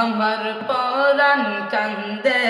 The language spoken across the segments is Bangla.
আমার পরাণ কান্দে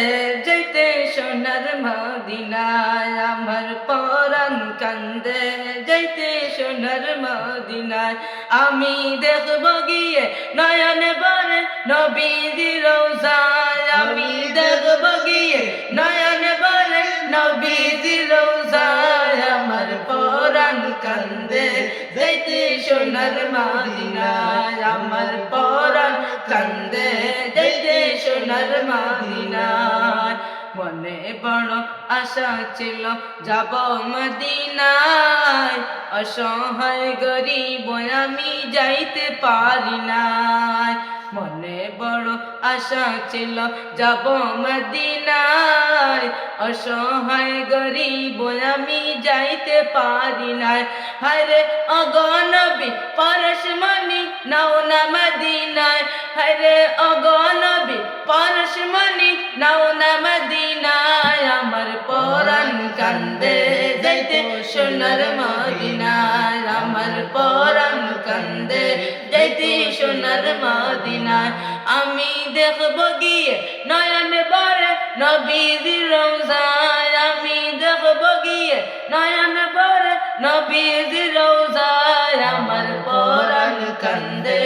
যেতে সোনার মদিনায়, আমার পরাণ কান্দে যেতে সোনার মদিনায়। আমি দেখব গিয়ে নয়ন ভরে নবীজি রওজায়, আমি দেখব গিয়ে নয়ন ভরে নবীজি রওজায়। আমার পরাণ কান্দে যেতে সোনার মদিনায়, আমার পরাণ কান্দে যেতে সোনার মদিনায়। মনে বড় আশা ছিল যাব মদিনায়, অসহায় গরিব আমি যাইতে পারি নাই। মনে বড় আশা ছিল যাব মদিনায়, অসহায় গরিব আমি যাইতে পারি নাই। হায়রে অগনবী পরশমণি নাও না মদিনায়, হায়রে অগনবী পরশমণি নাও না মদিনায়। আমার পরাণ কান্দে যাইতে সোনার মদিনায়, আমার পরাণ কান্দে যাইতে সোনার মদিনায়। আমি দেখব গিয়ে নয়ন ভরে নবীজি রওজায়, আমি দেখব গিয়ে নয়ন ভরে নবীজি রওজায়। আমার পরাণ কান্দে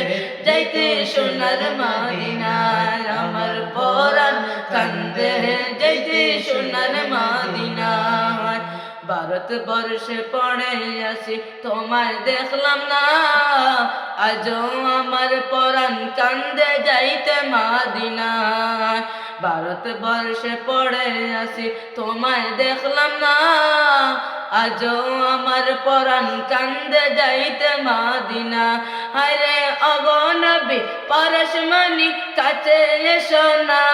যাইতে সোনার মদিনায়, আমার পরাণ কান্দে যাইতে সোনার মদিনায়। ভারত বর্ষে পড়ে আসি তোমায় দেখলাম না, আজও আমার পরাণ কান্দে যাইতে মদিনায়। ভারত বর্ষে পড়ে আসি তোমায় দেখলাম না, আজও আমার পরাণ কান্দে যাইতে মদিনা। হায়রে অগনবী পরশমণি কাছে এসো না,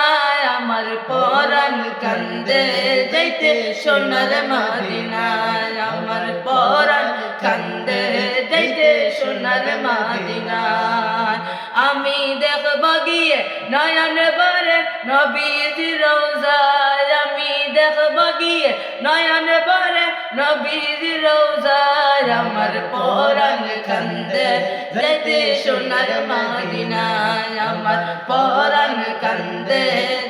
আমার পরাণ কান্দে যাইতে সোনার মদিনায়, আমার পরাণ কান্দে যাইতে সোনার মদিনায়। আমি দেখব গিয়ে নয়ন ভরে নবীজি রওজায়, আমি দেখব গিয়ে নয়ন ভরে নবীজি রওজায়। আমার পরাণ কান্দে যাইতে সোনার মদিনায়, আমার পরাণ কান্দে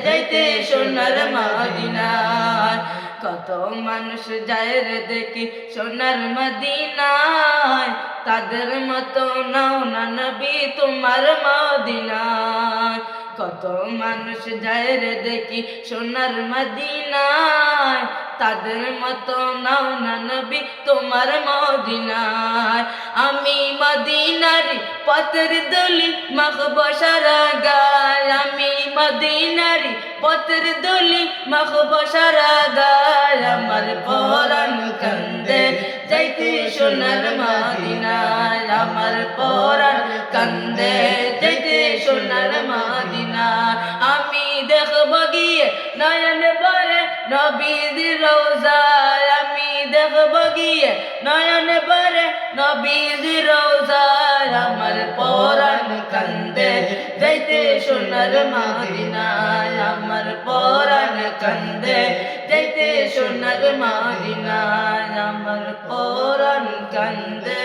যাইতে সোনার মদিনায়। কত মানুষ যায় রে দেখি সোনার মদিনায়, তাদের মতো নাও না নবী তোমার মদিনায়। কত মানুষ যায় রে দেখি সোনার মদিনায়, তাদের মতো নাও না নবী তোমার মদিনায়। আমি মদিনারি পথের দলি মাখব সারা গায়, আমি মদিনারি পথের দলি মাখব সারা গায়। আমার পরাণ কান্দে যাইতে সোনার মদিনায়, আমার পরাণ কান্দে যাইতে সোনার মদিনায়। আমি দেখব গিয়ে নয়ন ভরে নবীজি রওজায়, আমি দেখব গিয়ে নয়ন ভরে নবীজি রওজায়। আমার পরাণ কান্দে যাইতে সোনার মদিনায়, আমার পরাণ কান্দে যাইতে সোনার মদিনায়, আমার পরাণ কান্দে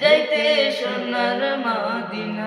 যাইতে সোনার মদিনায়।